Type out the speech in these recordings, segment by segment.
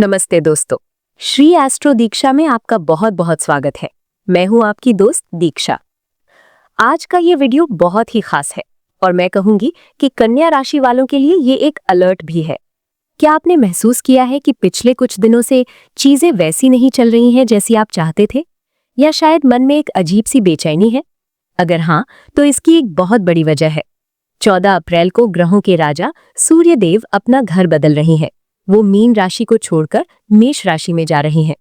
नमस्ते दोस्तों। श्री एस्ट्रो दीक्षा में आपका बहुत बहुत स्वागत है। मैं हूं आपकी दोस्त दीक्षा। आज का ये वीडियो बहुत ही खास है और मैं कहूंगी कि कन्या राशि वालों के लिए ये एक अलर्ट भी है। क्या आपने महसूस किया है कि पिछले कुछ दिनों से चीजें वैसी नहीं चल रही हैं जैसी आप चाहते थे, या शायद मन में एक अजीब सी बेचैनी है? अगर हाँ, तो इसकी एक बहुत बड़ी वजह है। 14 अप्रैल को ग्रहों के राजा सूर्य देव अपना घर बदल रहे हैं। वो मीन राशि को छोड़कर मेष राशि में जा रहे हैं।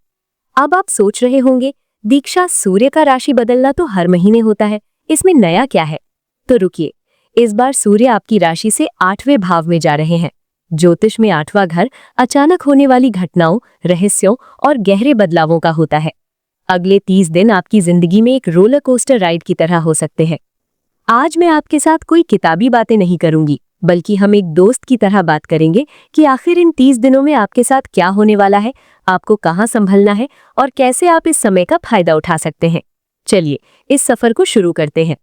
अब आप सोच रहे होंगे, दीक्षा, सूर्य का राशि बदलना तो हर महीने होता है, इसमें नया क्या है? तो रुकिए, इस बार सूर्य आपकी राशि से 8वें भाव में जा रहे हैं। ज्योतिष में 8वां घर अचानक होने वाली घटनाओं, रहस्यों और गहरे बदलावों का होता है। अगले 30 दिन आपकी जिंदगी में एक रोलर कोस्टर राइड की तरह हो सकते हैं। आज मैं आपके साथ कोई किताबी बातें नहीं करूंगी, बल्कि हम एक दोस्त की तरह बात करेंगे कि आखिर इन 30 दिनों में आपके साथ क्या होने वाला है, आपको कहाँ संभलना है और कैसे आप इस समय का फायदा उठा सकते हैं। चलिए इस सफर को शुरू करते हैं।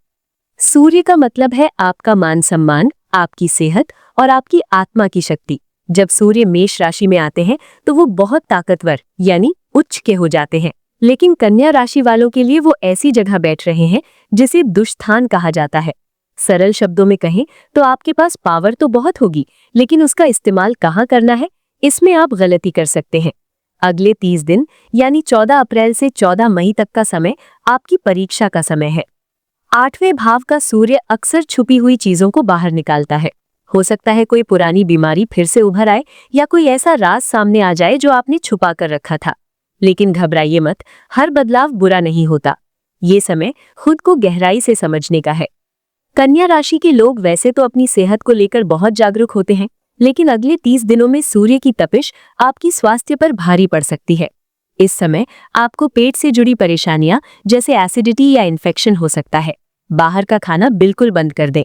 सूर्य का मतलब है आपका मान सम्मान, आपकी सेहत और आपकी आत्मा की शक्ति। जब सूर्य मेष राशि में आते हैं तो वो बहुत ताकतवर यानी उच्च के हो जाते हैं। लेकिन कन्या राशि वालों के लिए वो ऐसी जगह बैठ रहे हैं जिसे दुष्स्थान कहा जाता है। सरल शब्दों में कहें तो आपके पास पावर तो बहुत होगी, लेकिन उसका इस्तेमाल कहाँ करना है, इसमें आप गलती कर सकते हैं। अगले 30 दिन यानी 14 अप्रैल से 14 मई तक का समय आपकी परीक्षा का समय है। 8वें भाव का सूर्य अक्सर छुपी हुई चीजों को बाहर निकालता है। हो सकता है कोई पुरानी बीमारी फिर से उभर आए या कोई ऐसा राज सामने आ जाए जो आपने छुपा कर रखा था। लेकिन घबराइए मत, हर बदलाव बुरा नहीं होता। ये समय खुद को गहराई से समझने का है। कन्या राशि के लोग वैसे तो अपनी सेहत को लेकर बहुत जागरूक होते हैं, लेकिन अगले 30 दिनों में सूर्य की तपिश आपकी स्वास्थ्य पर भारी पड़ सकती है। इस समय आपको पेट से जुड़ी परेशानियां जैसे एसिडिटी या इन्फेक्शन हो सकता है। बाहर का खाना बिल्कुल बंद कर दें।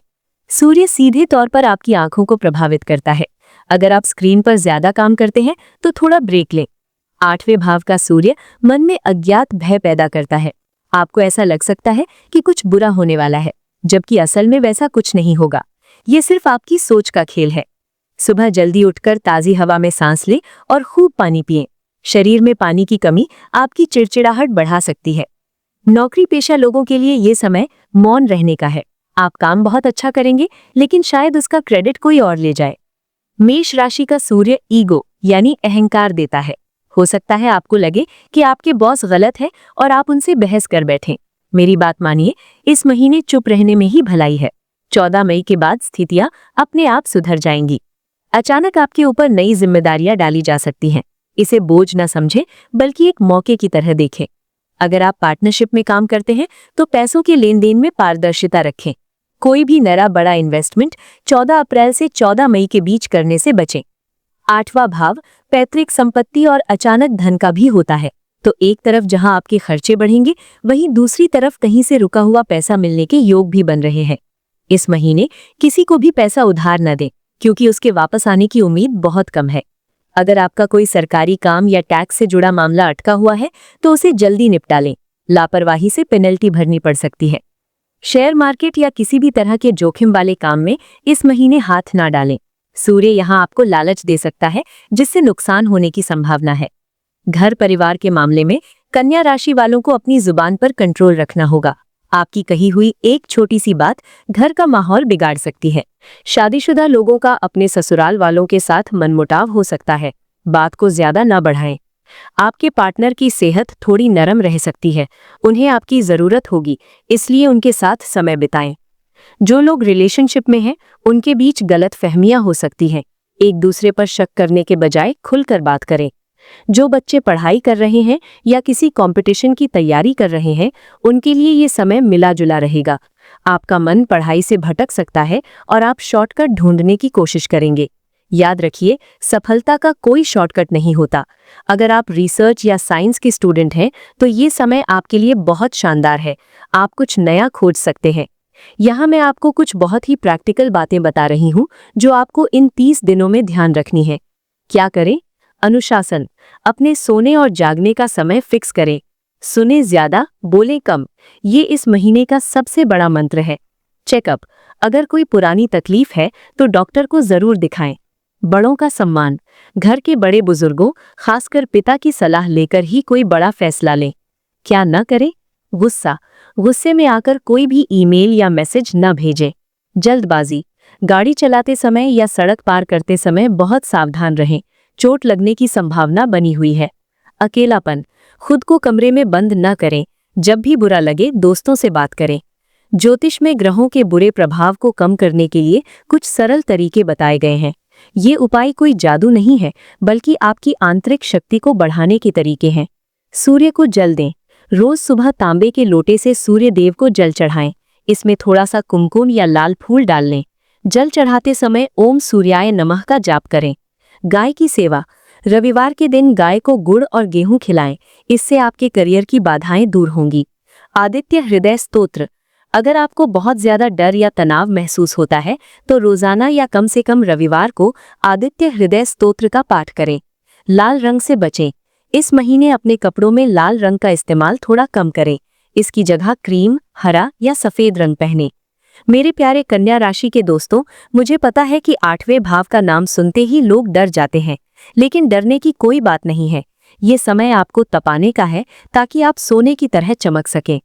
सूर्य सीधे तौर पर आपकी आंखों को प्रभावित करता है। अगर आप स्क्रीन पर ज्यादा काम करते हैं तो थोड़ा ब्रेक लें। 8वें भाव का सूर्य मन में अज्ञात भय पैदा करता है। आपको ऐसा लग सकता है कि कुछ बुरा होने वाला है, जबकि असल में वैसा कुछ नहीं होगा। ये सिर्फ आपकी सोच का खेल है। सुबह जल्दी उठकर ताजी हवा में सांस लें और खूब पानी पिएं। शरीर में पानी की कमी आपकी चिड़चिड़ाहट बढ़ा सकती है। नौकरी पेशा लोगों के लिए ये समय मौन रहने का है। आप काम बहुत अच्छा करेंगे, लेकिन शायद उसका क्रेडिट कोई और ले जाए। मेष राशि का सूर्य ईगो यानी अहंकार देता है। हो सकता है आपको लगे कि आपके बॉस गलत है और आप उनसे बहस कर बैठें। मेरी बात मानिए, इस महीने चुप रहने में ही भलाई है। 14 मई के बाद स्थितियां अपने आप सुधर जाएंगी। अचानक आपके ऊपर नई जिम्मेदारियां डाली जा सकती हैं। इसे बोझ न समझें, बल्कि एक मौके की तरह देखें। अगर आप पार्टनरशिप में काम करते हैं तो पैसों के लेन देन में पारदर्शिता रखें। कोई भी नया बड़ा इन्वेस्टमेंट 14 अप्रैल से 14 मई के बीच करने से बचें। 8वां भाव पैतृक संपत्ति और अचानक धन का भी होता है। तो एक तरफ जहां आपके खर्चे बढ़ेंगे, वहीं दूसरी तरफ कहीं से रुका हुआ पैसा मिलने के योग भी बन रहे हैं। इस महीने किसी को भी पैसा उधार न दें, क्योंकि उसके वापस आने की उम्मीद बहुत कम है। अगर आपका कोई सरकारी काम या टैक्स से जुड़ा मामला अटका हुआ है तो उसे जल्दी निपटा लें। लापरवाही से पेनल्टी भरनी पड़ सकती है। शेयर मार्केट या किसी भी तरह के जोखिम वाले काम में इस महीने हाथ ना डालें। सूर्य यहाँ आपको लालच दे सकता है, जिससे नुकसान होने की संभावना है। घर परिवार के मामले में कन्या राशि वालों को अपनी जुबान पर कंट्रोल रखना होगा। आपकी कही हुई एक छोटी सी बात घर का माहौल बिगाड़ सकती है। शादीशुदा लोगों का अपने ससुराल वालों के साथ मनमुटाव हो सकता है। बात को ज्यादा न बढ़ाएं। आपके पार्टनर की सेहत थोड़ी नरम रह सकती है। उन्हें आपकी जरूरत होगी, इसलिए उनके साथ समय बिताएं। जो लोग रिलेशनशिप में हैं, उनके बीच गलत फहमियां हो सकती हैं। एक दूसरे पर शक करने के बजाय खुलकर बात करें। जो बच्चे पढ़ाई कर रहे हैं या किसी कंपटीशन की तैयारी कर रहे हैं, उनके लिए ये समय मिला जुला रहेगा। आपका मन पढ़ाई से भटक सकता है और आप शॉर्टकट ढूंढने की कोशिश करेंगे। याद रखिए, सफलता का कोई शॉर्टकट नहीं होता। अगर आप रिसर्च या साइंस के स्टूडेंट हैं तो ये समय आपके लिए बहुत शानदार है। आप कुछ नया खोज सकते हैं। यहाँ मैं आपको कुछ बहुत ही प्रैक्टिकल बातें बता रही हूँ जो आपको इन 30 दिनों में ध्यान रखनी है। क्या करें? अनुशासन। अपने सोने और जागने का समय फिक्स करें। सुने ज्यादा, बोले कम। ये इस महीने का सबसे बड़ा मंत्र है। चेकअप। अगर कोई पुरानी तकलीफ है तो डॉक्टर को जरूर दिखाएं। बड़ों का सम्मान। घर के बड़े बुजुर्गों, खासकर पिता की सलाह लेकर ही कोई बड़ा फैसला लें। क्या न करें? गुस्सा। गुस्से में आकर कोई भी ईमेल या मैसेज न भेजें। जल्दबाजी। गाड़ी चलाते समय या सड़क पार करते समय बहुत सावधान रहें, चोट लगने की संभावना बनी हुई है। अकेलापन। खुद को कमरे में बंद न करें। जब भी बुरा लगे दोस्तों से बात करें। ज्योतिष में ग्रहों के बुरे प्रभाव को कम करने के लिए कुछ सरल तरीके बताए गए हैं। ये उपाय कोई जादू नहीं है, बल्कि आपकी आंतरिक शक्ति को बढ़ाने के तरीके हैं। सूर्य को जल दें। रोज सुबह तांबे के लोटे से सूर्य देव को जल चढ़ाएं। इसमें थोड़ा सा कुमकुम या लाल फूल डाल लें। जल चढ़ाते समय ओम सूर्याय नमः का जाप करें। गाय की सेवा। रविवार के दिन गाय को गुड़ और गेहूं खिलाएं, इससे आपके करियर की बाधाएं दूर होंगी। आदित्य हृदय स्तोत्र। अगर आपको बहुत ज्यादा डर या तनाव महसूस होता है तो रोजाना या कम से कम रविवार को आदित्य हृदय स्तोत्र का पाठ करें। लाल रंग से बचें। इस महीने अपने कपड़ों में लाल रंग का इस्तेमाल थोड़ा कम करें। इसकी जगह क्रीम, हरा या सफेद रंग पहनें। मेरे प्यारे कन्या राशि के दोस्तों, मुझे पता है कि 8वें भाव का नाम सुनते ही लोग डर जाते हैं, लेकिन डरने की कोई बात नहीं है। ये समय आपको तपाने का है ताकि आप सोने की तरह चमक सकें।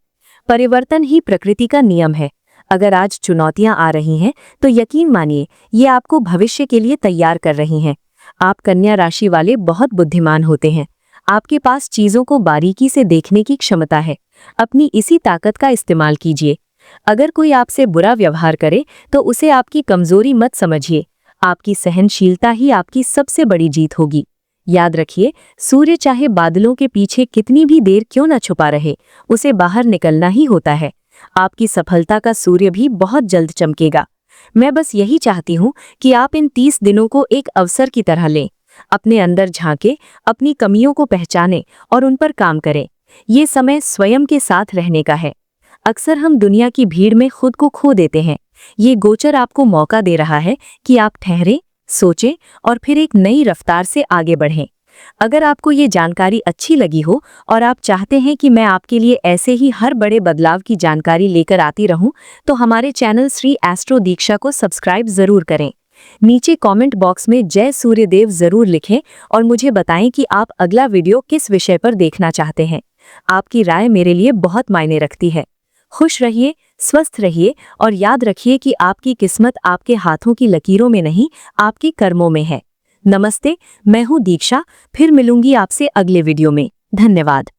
परिवर्तन ही प्रकृति का नियम है। अगर आज चुनौतियां आ रही हैं तो यकीन मानिए ये आपको भविष्य के लिए तैयार कर रही हैं। आप कन्या राशि वाले बहुत बुद्धिमान होते हैं। आपके पास चीजों को बारीकी से देखने की क्षमता है। अपनी इसी ताकत का इस्तेमाल कीजिए। अगर कोई आपसे बुरा व्यवहार करे तो उसे आपकी कमजोरी मत समझिए। आपकी सहनशीलता ही आपकी सबसे बड़ी जीत होगी। याद रखिए, सूर्य चाहे बादलों के पीछे कितनी भी देर क्यों न छुपा रहे, उसे बाहर निकलना ही होता है। आपकी सफलता का सूर्य भी बहुत जल्द चमकेगा। मैं बस यही चाहती हूँ कि आप इन 30 दिनों को एक अवसर की तरह लें। अपने अंदर झांके, अपनी कमियों को पहचानें और उन पर काम करें। ये समय स्वयं के साथ रहने का है। अक्सर हम दुनिया की भीड़ में खुद को खो देते हैं। ये गोचर आपको मौका दे रहा है कि आप ठहरें, सोचें और फिर एक नई रफ्तार से आगे बढ़ें। अगर आपको ये जानकारी अच्छी लगी हो और आप चाहते हैं कि मैं आपके लिए ऐसे ही हर बड़े बदलाव की जानकारी लेकर आती रहूं, तो हमारे चैनल श्री एस्ट्रो दीक्षा को सब्सक्राइब जरूर करें। नीचे कमेंट बॉक्स में जय सूर्यदेव जरूर लिखें और मुझे बताएं कि आप अगला वीडियो किस विषय पर देखना चाहते हैं। आपकी राय मेरे लिए बहुत मायने रखती है। खुश रहिए, स्वस्थ रहिए और याद रखिए कि आपकी किस्मत आपके हाथों की लकीरों में नहीं, आपके कर्मों में है। नमस्ते, मैं हूं दीक्षा। फिर मिलूंगी आपसे अगले वीडियो में। धन्यवाद।